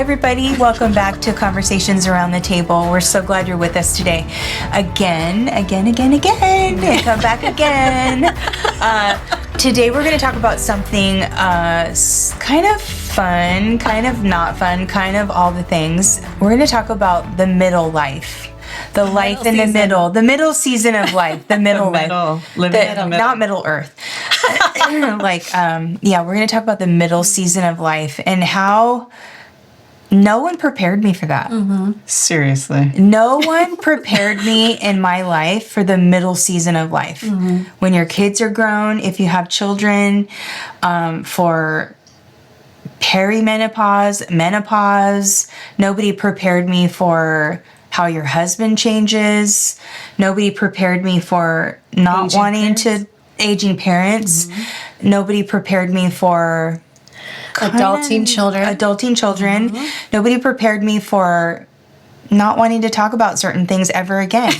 everybody. Welcome back to Conversations Around the Table. We're so glad you're with us today. Again. Come back again. Today we're going to talk about something kind of fun, kind of not fun, kind of all the things. We're going to talk about the middle life. The life in the middle. The middle season of life. The middle life. Living in the middle. Not Middle Earth. We're going to talk about the middle season of life and how no one prepared me for that. Mm-hmm. Seriously. No one prepared me in my life for the middle season of life. Mm-hmm. When your kids are grown, if you have children, for perimenopause, menopause. Nobody prepared me for how your husband changes. Nobody prepared me for not aging wanting parents. Aging parents. Mm-hmm. Nobody prepared me for adulting children. Mm-hmm. Nobody prepared me for not wanting to talk about certain things ever again.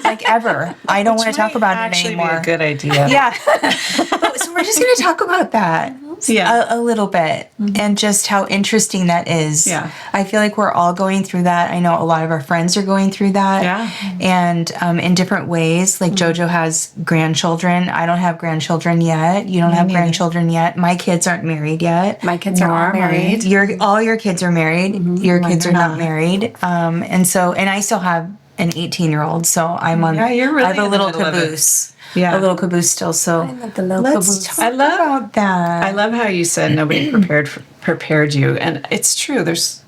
Like ever. I don't want to talk about it anymore. Be a good idea. Yeah. So we're just going to talk about that. A little bit, and just how interesting that is. Yeah. I feel like we're all going through that. I know a lot of our friends are going through that. Yeah. And in different ways. Like JoJo has grandchildren. I don't have grandchildren yet. You don't have grandchildren yet. My kids aren't married yet. My kids are all married. All your kids are married. Mm-hmm. Your kids are not married. And I still have an 18-year-old, so I'm on. Yeah, you're really I have a little caboose. Yeah. A little caboose still, so let's talk about that. I love how you said nobody prepared you, and it's true.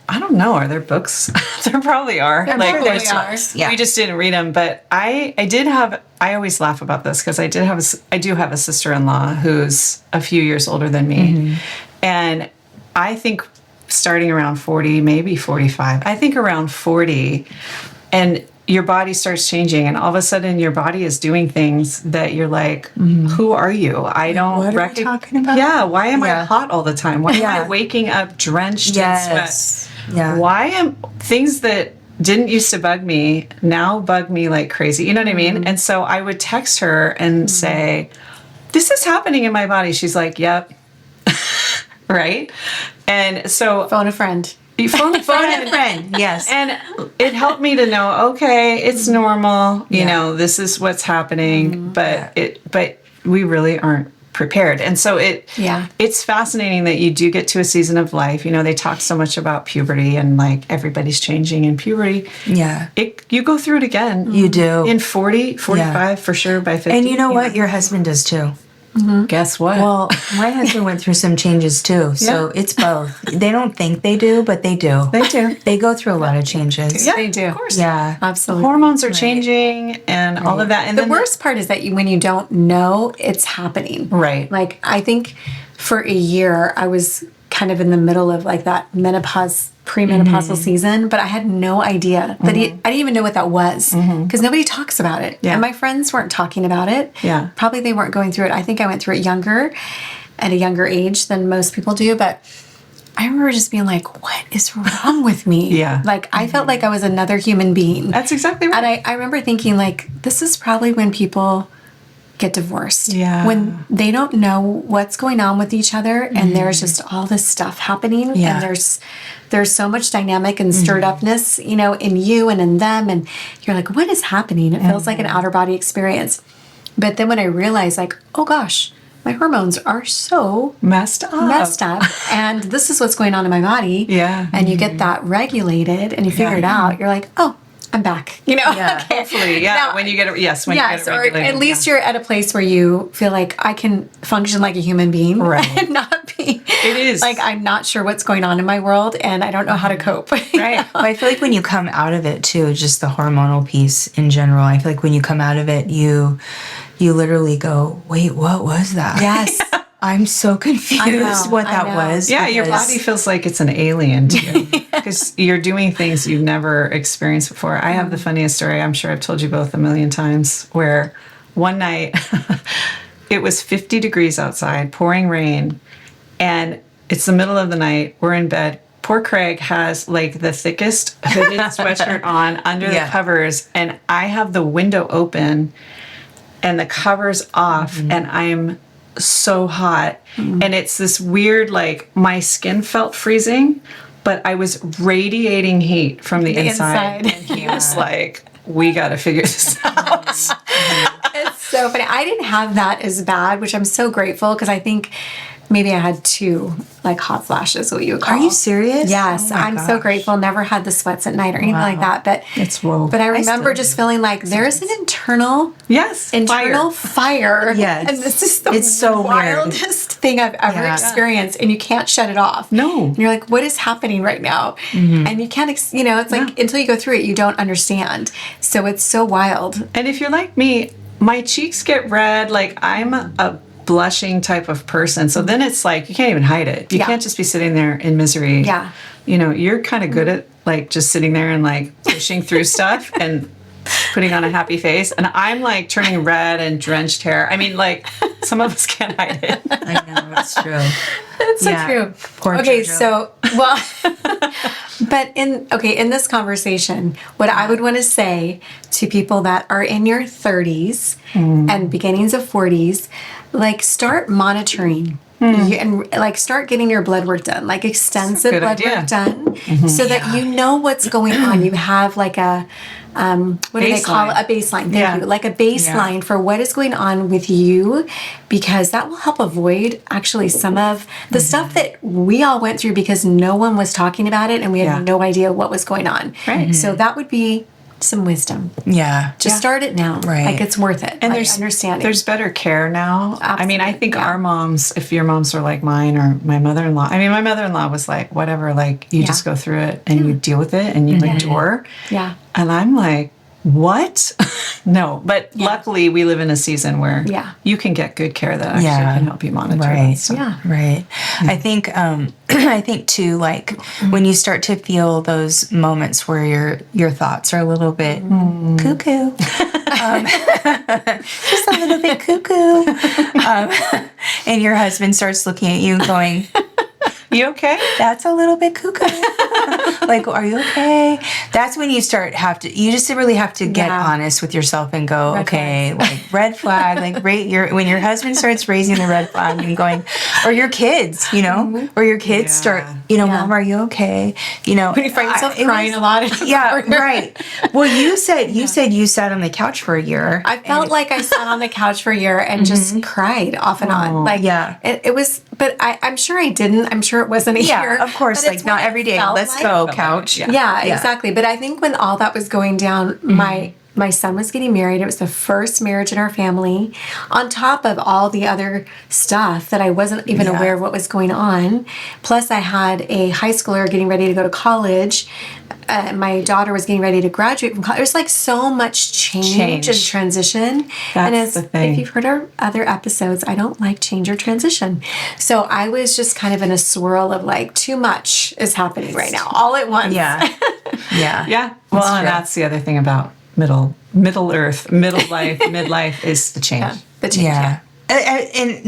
I don't know, are there books? There probably are. There's books. Yeah. We just didn't read them, but I always laugh about this because I do have a sister-in-law who's a few years older than me, mm-hmm. and I think starting around 40, maybe 45. I think around 40, and your body starts changing, and all of a sudden your body is doing things that you're like, mm-hmm. Who are you? I don't recognize. What are you talking about? Yeah, why am I hot all the time? Why am I waking up drenched in sweat? Yeah. Why am things that didn't used to bug me now bug me like crazy? You know what I mean? Mm-hmm. And so I would text her and say, this is happening in my body. She's like, yep. Right? And so phone a friend. Phone a friend, yes. And it helped me to know, okay, it's normal. You know, this is what's happening, but we really aren't prepared. And so it's fascinating that you do get to a season of life. You know, they talk so much about puberty and like everybody's changing in puberty. Yeah. You go through it again. You do. In 40, 45 for sure, by 50. And you know what? Your husband does too. Mm-hmm. Guess what? Well, my husband went through some changes too, so it's both. They don't think they do, but they do. They do. They go through a lot of changes. Yeah, they do. Of course. Yeah, absolutely. Hormones are changing and all of that. And the worst part is that when you don't know it's happening. Right. Like I think for a year I was kind of in the middle of like that premenopausal season, but I had no idea that I didn't even know what that was because nobody talks about it. Yeah. And my friends weren't talking about it. Yeah. Probably they weren't going through it. I think I went through it at a younger age than most people do, but I remember just being like, what is wrong with me? Yeah. Like I felt like I was another human being. That's exactly right. And I remember thinking like, this is probably when people get divorced. Yeah. When they don't know what's going on with each other and there's just all this stuff happening and there's so much dynamic and stirred upness, you know, in you and in them, and you're like, what is happening? It feels like an outer body experience. But then when I realized like, oh gosh, my hormones are so messed up and this is what's going on in my body. Yeah. And you get that regulated and you figure it out, you're like, oh, I'm back, you know? Yeah. Okay. Hopefully, yeah. Now, when you get it, when you get it regulated. Or at least you're at a place where you feel like I can function like a human being, right? And not be. It is like I'm not sure what's going on in my world, and I don't know how to cope. Right. Well, I feel like when you come out of it too, just the hormonal piece in general. I feel like when you come out of it, you literally go, wait, what was that? Yes. I'm so confused what that was. Yeah, your body feels like it's an alien to you because you're doing things you've never experienced before. I have the funniest story. I'm sure I've told you both a million times where one night it was 50 degrees outside, pouring rain, and it's the middle of the night. We're in bed. Poor Craig has like the thickest hooded sweatshirt on under the covers, and I have the window open and the covers off, and I'm so hot, and it's this weird, like my skin felt freezing, but I was radiating heat from the inside. inside. And he was like, we got to figure this out. It's so funny. I didn't have that as bad, which I'm so grateful because I think maybe I had 2 like hot flashes, what you would call. Are you serious? Yes, Oh my I'm so gosh. grateful. Never had the sweats at night or anything like that. But It's whoa. But I remember still just do. feeling like there's an internal fire. Yes. And this is the It's so weird. wildest thing I've ever Yeah. experienced, and you can't shut it off. No. And you're like, what is happening right now? And you can't, it's like until you go through it, you don't understand. So it's so wild. And if you're like me, my cheeks get red. Like I'm a blushing type of person. So then it's like, you can't even hide it. You Yeah. can't just be sitting there in misery. Yeah. You're kind of good at like just sitting there and like pushing through stuff and putting on a happy face. And I'm like turning red and drenched hair. I mean, like some of us can't hide it. I know, it's true. That's so Yeah. true. Poor Okay, JoJo. so well, but in this conversation, what I would want to say to people that are in your 30s and beginnings of 40s, like start monitoring. And like start getting your blood work done, like extensive Good blood idea. work done, so that you know what's going on. You have like a what do they call it? Baseline. A baseline. Thank Yeah. you. Like a baseline for what is going on with you, because that will help avoid actually some of the stuff that we all went through because no one was talking about it and we had Yeah. no idea what was going on. Right. So that would be some wisdom. Yeah. Just start it now. Right. Like it's worth it. And Like, there's understanding. There's better care now. I mean, I Absolutely, think yeah. our moms, if your moms were like mine or my mother-in-law, I mean, my mother-in-law was like, whatever, like you just go through it and you deal with it and you endure. Yeah. And I'm like, what? No, but luckily we live in a season where Yeah. you can get good care that actually Yeah. can help you monitor Right. that stuff. Yeah. Right. I think I think too, like when you start to feel those moments where your thoughts are a little bit cuckoo. Just a little bit cuckoo. And your husband starts looking at you and going, You okay? that's a little bit cuckoo. Like, are you okay? That's when you you just really have to get Yeah. honest with yourself and go, Red okay, like red flag, like when your husband starts raising the red flag and going, or your kids, or your kids start, Yeah. Mom, are you okay? When you find yourself it crying was- a lot. Yeah, right. Well, you said you sat on the couch for a year. I felt like I sat on the couch for a year and just cried off and on. Like, Yeah. it was, but I'm sure I didn't. I'm sure it wasn't a year. Yeah, of course. but Like it's not what every it day. felt Let's like. go, couch. Yeah, exactly. But I think when all that was going down, my son was getting married. It was the first marriage in our family, on top of all the other stuff that I wasn't even aware of what was going on. Plus, I had a high schooler getting ready to go to college. My daughter was getting ready to graduate from college. There's like so much change and transition. And That's the thing. if you've heard our other episodes, I don't like change or transition. So I was just kind of in a swirl of like too much is happening right now, all at once. Yeah. Yeah. Yeah. Well, and true. that's the other thing about middle earth, middle life, midlife is the change. Yeah. The change. Yeah. And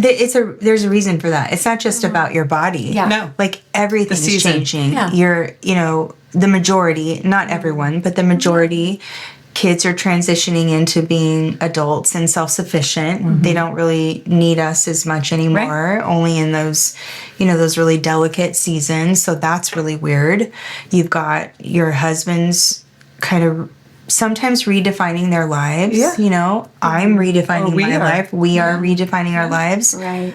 there's a reason for that. It's not just about your body. Yeah. No. Like everything is season. changing. Yeah. The majority, not everyone, but the majority, kids are transitioning into being adults and self-sufficient. They don't really need us as much anymore, only in those, those really delicate seasons. So that's really weird. You've got your husbands kind of sometimes redefining their lives. Yeah. I'm redefining we my are. life. We are redefining our lives. Right.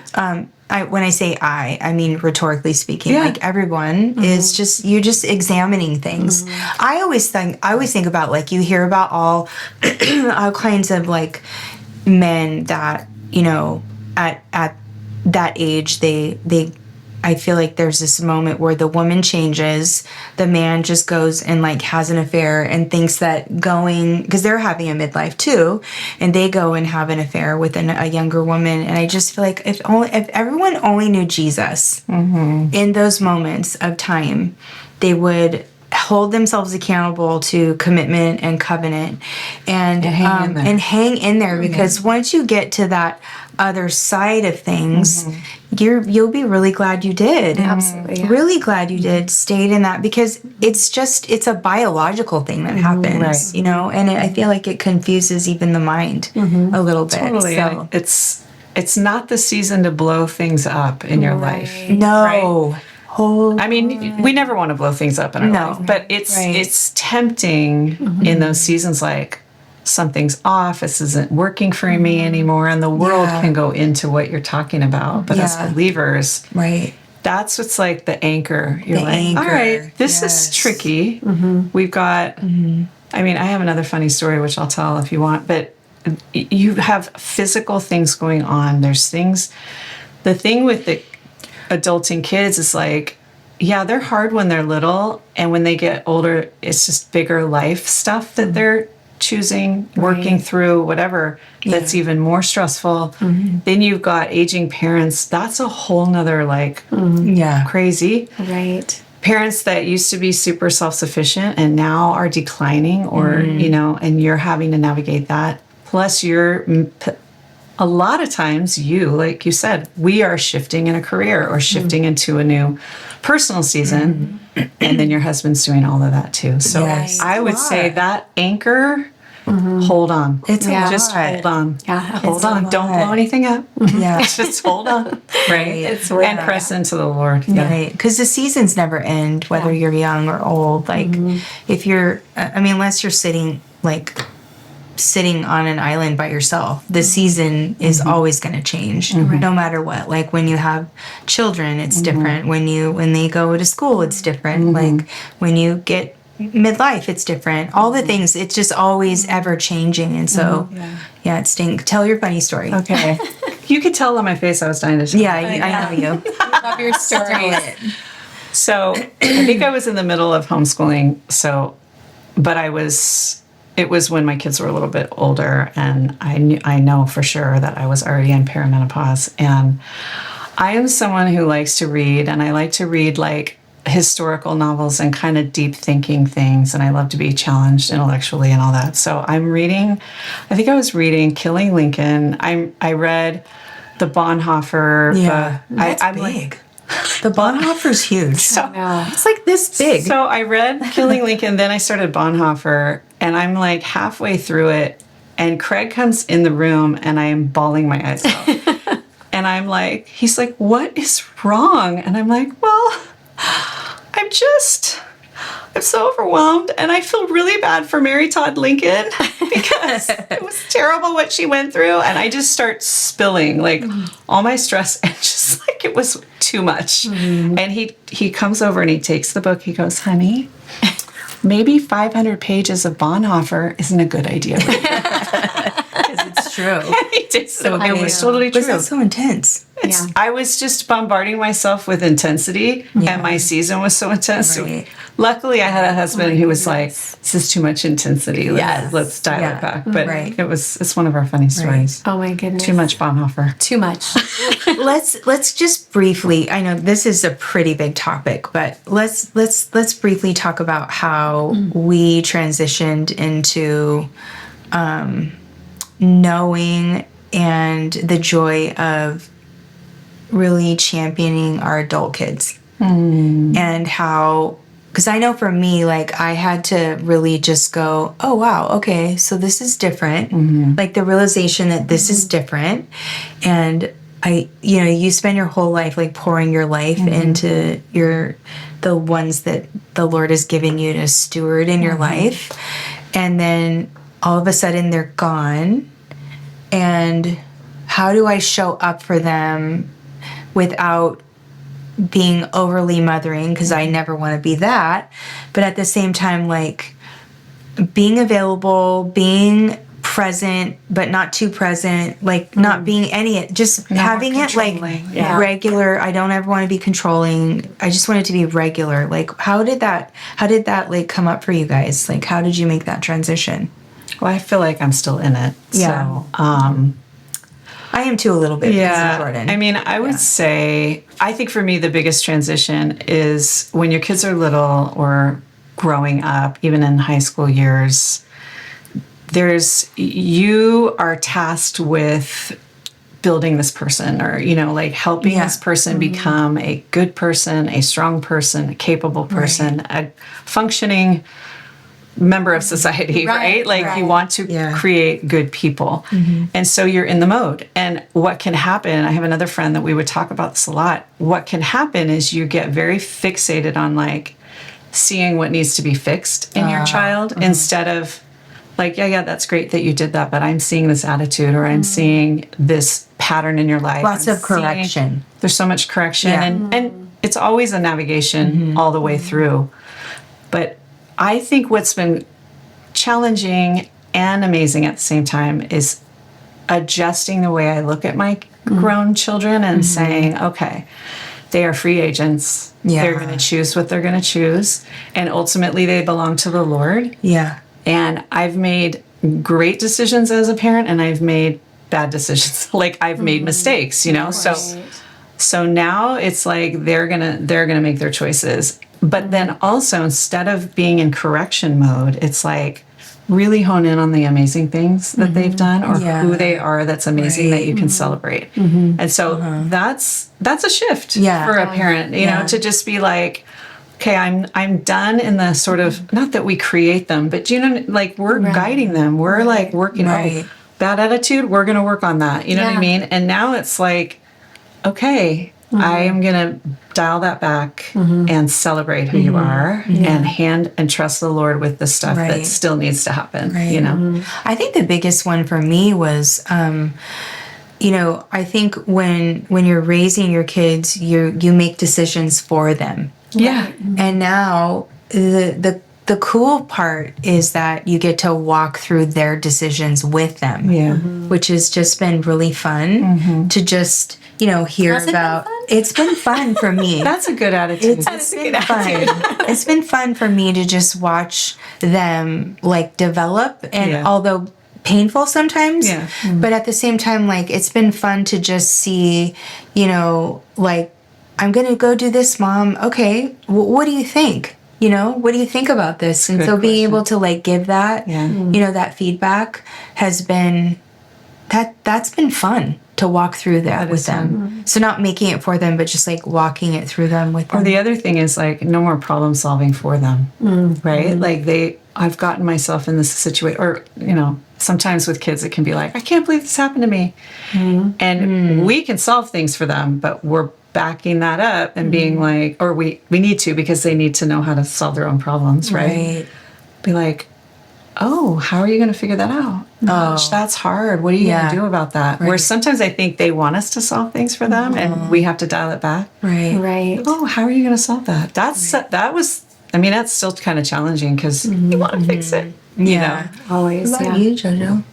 When I say I mean rhetorically speaking. Yeah. Like everyone is you're just examining things. I always think about, like, you hear about all kinds of like men that at that age they I feel like there's this moment where the woman changes, the man just goes and like has an affair and thinks that because they're having a midlife too, and they go and have an affair with a younger woman. And I just feel like if everyone only knew Jesus in those moments of time, they would hold themselves accountable to commitment and covenant and hang in there, because once you get to that other side of things, you'll be really glad you did. Absolutely, yeah. Really glad you did stayed in that, because it's a biological thing that happens, and I feel like it confuses even the mind a little bit. Totally. So, It's not the season to blow things up in your life. no. Hold. I mean, we never want to blow things up in our No. life, but it's tempting in those seasons, like something's off, this isn't working for me anymore, and the world can go into what you're talking about. But as believers, Right. that's what's like the anchor. You're The like, anchor. all right, this Yes. is tricky. We've got, I mean, I have another funny story, which I'll tell if you want, but you have physical things going on. There's things, the thing with the adulting kids is like, yeah, they're hard when they're little, and when they get older, it's just bigger life stuff that they're choosing, working through, whatever, that's even more stressful. Then you've got aging parents. That's a whole nother like crazy. Right. Parents that used to be super self-sufficient and now are declining, or you know, and you're having to navigate that. Plus a lot of times like you said, we are shifting in a career or shifting into a new personal season, and then your husband's doing all of that too. So I would say that anchor, hold on. It's a lot. Just hold on. Yeah. Hold on. Don't blow anything up. Yeah. Just hold on. Right. It's and press into the Lord. Yeah. Right, because the seasons never end, whether you're young or old. Like, if you're, I mean, unless you're sitting on an island by yourself, the season is always going to change, no matter what. Like when you have children, it's different. When they go to school, it's different. Like when you get midlife, it's different. All the things, it's just always ever changing. And so, it stinks. Tell your funny story. Okay. You could tell on my face I was dying to tell. Yeah, I know you. Love your story. So I think I was in the middle of homeschooling. But it was when my kids were a little bit older, and I know for sure that I was already in perimenopause. And I am someone who likes to read, and I like to read like historical novels and kind of deep thinking things, and I love to be challenged intellectually and all that. So I think I was reading Killing Lincoln. I read the Bonhoeffer book. That's I'm big. like, The Bonhoeffer's huge. It's like this big. So I read Killing Lincoln, then I started Bonhoeffer, and I'm like halfway through it, and Craig comes in the room, and I am bawling my eyes out. And I'm like, he's like, what is wrong? And I'm like, well, I'm so overwhelmed, and I feel really bad for Mary Todd Lincoln because it was terrible what she went through, and I just start spilling like all my stress, and just like it was too much. And he comes over and he takes the book. He goes, honey, maybe 500 pages of Bonhoeffer isn't a good idea. It's true. He did. So it was totally true. Was that so intense? I was just bombarding myself with intensity, and my season was so intense. Right. Luckily, I had a husband who was like, "This is too much intensity. Let's dial it back." But it's one of our funny stories. Oh my goodness. Too much Bonhoeffer. Too much. Let's just briefly. I know this is a pretty big topic, but let's briefly talk about how we transitioned into knowing and the joy of really championing our adult kids, and how, because I know for me, like I had to really just go, oh wow, okay, so this is different. Like the realization that this is different, and you spend your whole life like pouring your life into the ones that the Lord has given you to steward in your life, and then all of a sudden they're gone, and how do I show up for them without being overly mothering, because I never want to be that, but at the same time, like being available, being present, but not too present, like not being just having it like regular. I don't ever want to be controlling. I just want it to be regular. Like how did that like come up for you guys? Like how did you make that transition? Well, I feel like I'm still in it. Yeah. So, I am too a little bit. Yeah. Jordan. I mean, I would say, I think for me, the biggest transition is when your kids are little or growing up, even in high school years, you are tasked with building this person, or, like helping this person become a good person, a strong person, a capable person, a functioning member of society, right? Like you want to create good people. And so you're in the mode. And what can happen, I have another friend that we would talk about this a lot. What can happen is you get very fixated on like seeing what needs to be fixed in your child instead of like, yeah, that's great that you did that, but I'm seeing this attitude or I'm seeing this pattern in your life. Lots of correction. There's so much correction and it's always a navigation all the way through. But I think what's been challenging and amazing at the same time is adjusting the way I look at my grown children and saying, okay, they are free agents. Yeah. They're going to choose what they're going to choose. And ultimately, they belong to the Lord. Yeah. And I've made great decisions as a parent and I've made bad decisions. Like I've made mistakes, you know? So now it's like they're gonna make their choices. But then also instead of being in correction mode, it's like really hone in on the amazing things that they've done or who they are that's amazing that you can celebrate. And so that's a shift for a parent, you know, to just be like, okay, I'm done in the sort of, not that we create them, but you know, like we're guiding them. We're like working, bad attitude, we're going to work on that. You know what I mean? And now it's like, okay, I am going to dial that back and celebrate who you are and trust the Lord with the stuff that still needs to happen, you know? I think the biggest one for me was, you know, I think when you're raising your kids, you make decisions for them. Yeah. And now the cool part is that you get to walk through their decisions with them. Yeah. Which has just been really fun to just, you know, hear about. It's been fun for me. That's a good attitude. It's been fun. It's been fun for me to just watch them like develop and although painful sometimes, but at the same time, like it's been fun to just see, you know, like I'm going to go do this, Mom. Okay. What do you think? You know, what do you think about this? And so being able to like give that, you know, that feedback has been, that's been fun to walk through that with them. So not making it for them, but just like walking it through them with them. Or the other thing is like no more problem solving for them, right? Like I've gotten myself in this situation, or, you know, sometimes with kids it can be like, I can't believe this happened to me. And we can solve things for them, but we're backing that up and being like, or we need to because they need to know how to solve their own problems, right? Be like, oh, how are you going to figure that out? Gosh, that's hard. What are you going to do about that? Where sometimes I think they want us to solve things for them and we have to dial it back. Right. Oh, how are you going to solve that? That was, I mean, that's still kind of challenging because you want to fix it. You know? Always. What about you, JoJo?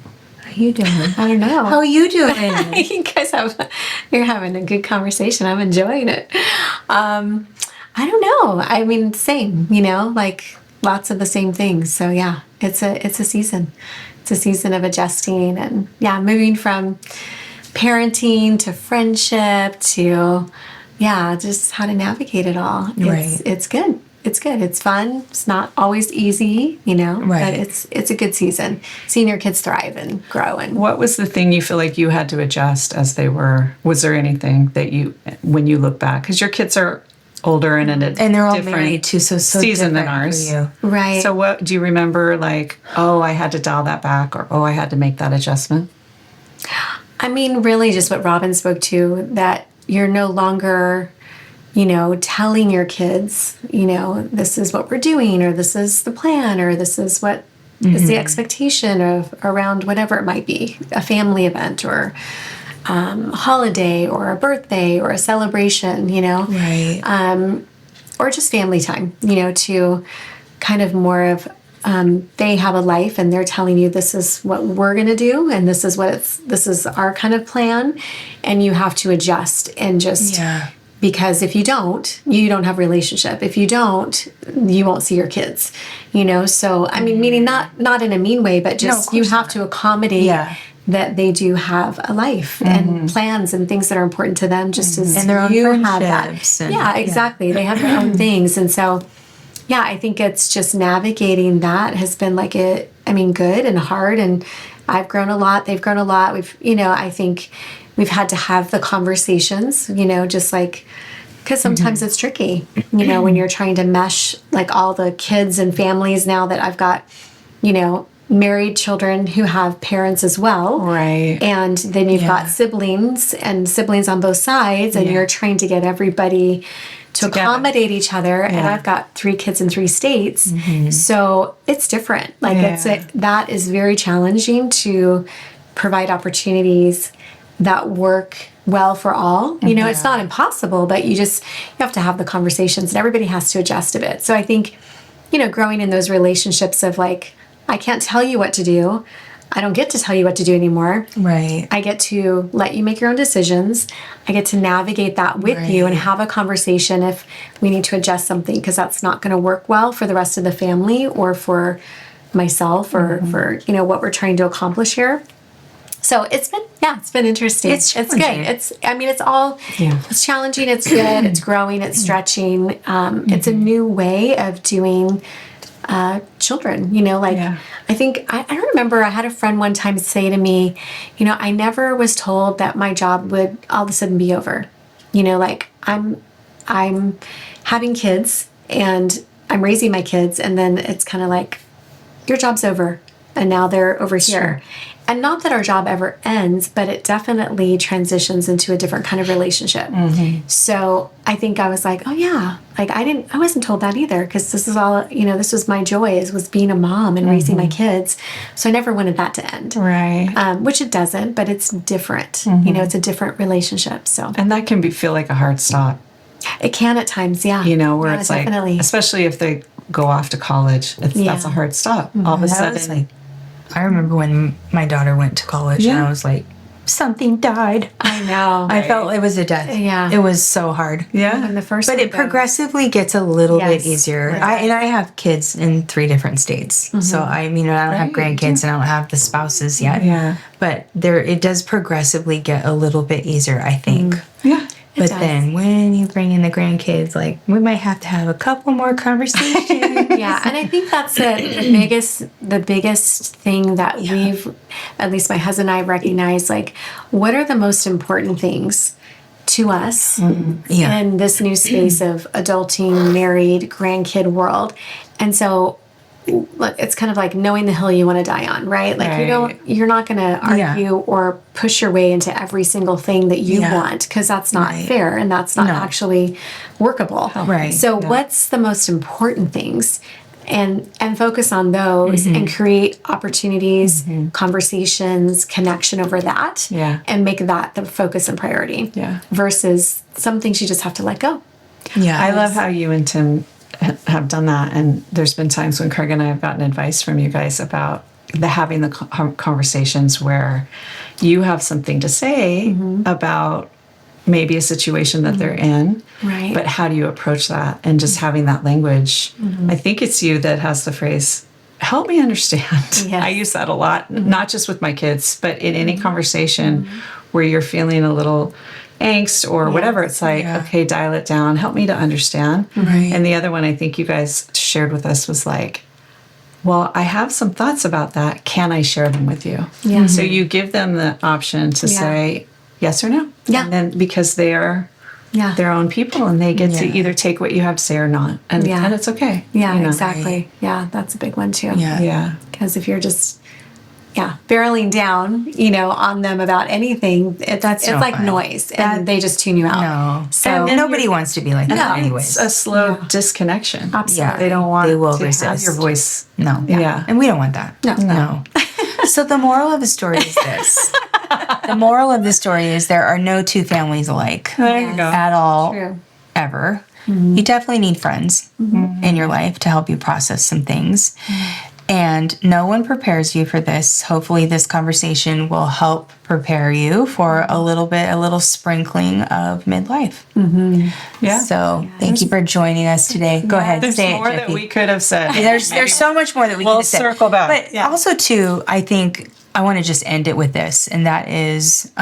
How you doing? I don't know. How are you doing? You guys you're having a good conversation. I'm enjoying it. I don't know. I mean, same, you know, like lots of the same things. So yeah, it's a season. It's a season of adjusting and moving from parenting to friendship to just how to navigate it all. It's good. It's good. It's fun. It's not always easy, you know, but it's a good season. Seeing your kids thrive and grow. And what was the thing you feel like you had to adjust as they were? Was there anything that you, when you look back, because your kids are older and in a and they're all different married too, so season than different ours, for you. Right? So what do you remember? Like, oh, I had to dial that back, or oh, I had to make that adjustment. I mean, really, just what Robin spoke to, that you're no longer, you know, telling your kids, you know, this is what we're doing, or this is the plan, or this is what is the expectation of around whatever it might be, a family event or a holiday or a birthday or a celebration, you know, or just family time, you know, to kind of more of they have a life and they're telling you this is what we're going to do and this is this is our kind of plan, and you have to adjust and just because if you don't have a relationship. If you don't, you won't see your kids, you know? So, I mean, meaning not in a mean way, but just you have to accommodate that they do have a life and plans and things that are important to them, just as and their own you have that. And, They have their own things. And so, I think it's just navigating that has been like good and hard. And I've grown a lot. They've grown a lot. We've, you know, I think we've had to have the conversations, you know, just like Because sometimes it's tricky, when you're trying to mesh like all the kids and families now that I've got, married children who have parents as well. Right. And then you've got siblings and siblings on both sides, and you're trying to get everybody to accommodate each other. And I've got 3 kids in 3 states. So it's different. Like that is very challenging to provide opportunities that work well for all. It's not impossible, but you have to have the conversations, and everybody has to adjust a bit. So I think, growing in those relationships of like, I can't tell you what to do. I don't get to tell you what to do anymore. Right. I get to let you make your own decisions. I get to navigate that with you and have a conversation if we need to adjust something, because that's not going to work well for the rest of the family or for myself or for, what we're trying to accomplish here. So it's been interesting. It's good. It's challenging. It's good. It's growing. It's stretching. It's a new way of doing children, I think I remember I had a friend one time say to me, I never was told that my job would all of a sudden be over. I'm having kids and I'm raising my kids, and then it's kind of like your job's over and now they're over here. And not that our job ever ends, but it definitely transitions into a different kind of relationship. So I think I was like, oh yeah, like I wasn't told that either, because this is all, this was my joy, was being a mom and raising my kids. So I never wanted that to end. Right. Which it doesn't, but it's different. It's a different relationship. So. And that can feel like a hard stop. It can at times, yeah. Where it's definitely. Like, especially if they go off to college, that's a hard stop. All of a sudden. I remember when my daughter went to college and I was like, something died. I know. I felt it was a death. Yeah. It was so hard. Yeah. When the first but it progressively gets a little bit easier. Right. I have kids in 3 different states. So I don't have grandkids and I don't have the spouses yet. Yeah. But it does progressively get a little bit easier, I think. Yeah. But then when you bring in the grandkids, like, we might have to have a couple more conversations. Yeah, and I think that's the biggest thing that we've, at least my husband and I, recognize, like, what are the most important things to us in this new space of adulting, married, grandkid world. And so it's kind of like knowing the hill you want to die on, right? Like you're not going to argue or push your way into every single thing that you want, because that's not fair and that's not actually workable. Right. So what's the most important things? And focus on those and create opportunities, conversations, connection over that, and make that the focus and priority. Versus some things you just have to let go. Yeah. I love how you and Tim have done that, and there's been times when Craig and I have gotten advice from you guys about having the conversations where you have something to say about maybe a situation that they're in, but how do you approach that, and just having that language. I think it's you that has the phrase, help me understand. I use that a lot, not just with my kids, but in any conversation where you're feeling a little angst or whatever. It's like, okay, dial it down, help me to understand. And the other one I think you guys shared with us was like, well, I have some thoughts about that. Can I share them with you? So you give them the option to say yes or no. And then because they are their own people and they get to either take what you have to say or not. And it's okay. Exactly. Yeah, that's a big one too. Because if you're just barreling down, on them about anything, it's like fun. Noise, and they just tune you out. No, so and nobody wants to be like that. Anyways, it's a slow disconnection. Absolutely, they don't want. They will to resist. Have your voice. No, and we don't want that. No. So the moral of the story is this: the moral of the story is there are no 2 families alike. There you go. At all, True. Ever. You definitely need friends in your life to help you process some things. And no one prepares you for this. Hopefully this conversation will help prepare you for a little sprinkling of midlife. So thank you for joining us today. Go ahead, There's say more it, that we could have said. There's so much more that we could have said. We'll circle back. But also, too, I think I want to just end it with this, and that is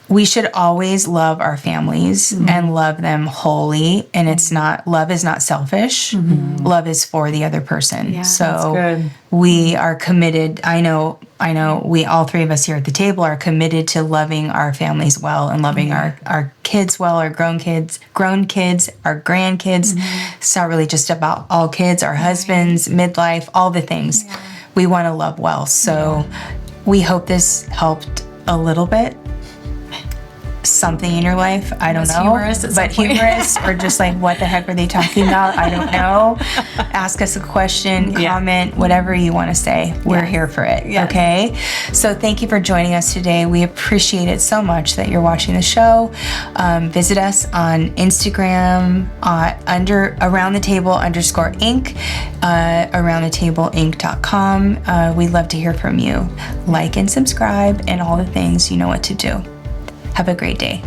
we should always love our families and love them wholly. And it's not, love is not selfish. Love is for the other person. Yeah, so that's good. we are committed. I know we, all three of us here at the table, are committed to loving our families well and loving our kids well, our grown kids, our grandkids. It's not really just about all kids, our husbands, midlife, all the things. We want to love well. So we hope this helped a little bit. Something in your life, I don't know, humorous at some point. humorous, or just like, what the heck are they talking about? I don't know. Ask us a question, comment, whatever you want to say. We're here for it. Yes. Okay. So thank you for joining us today. We appreciate it so much that you're watching the show. Visit us on Instagram under Around the Table _Inc. AroundTheTableInc.com. We'd love to hear from you. Like and subscribe and all the things. You know what to do. Have a great day.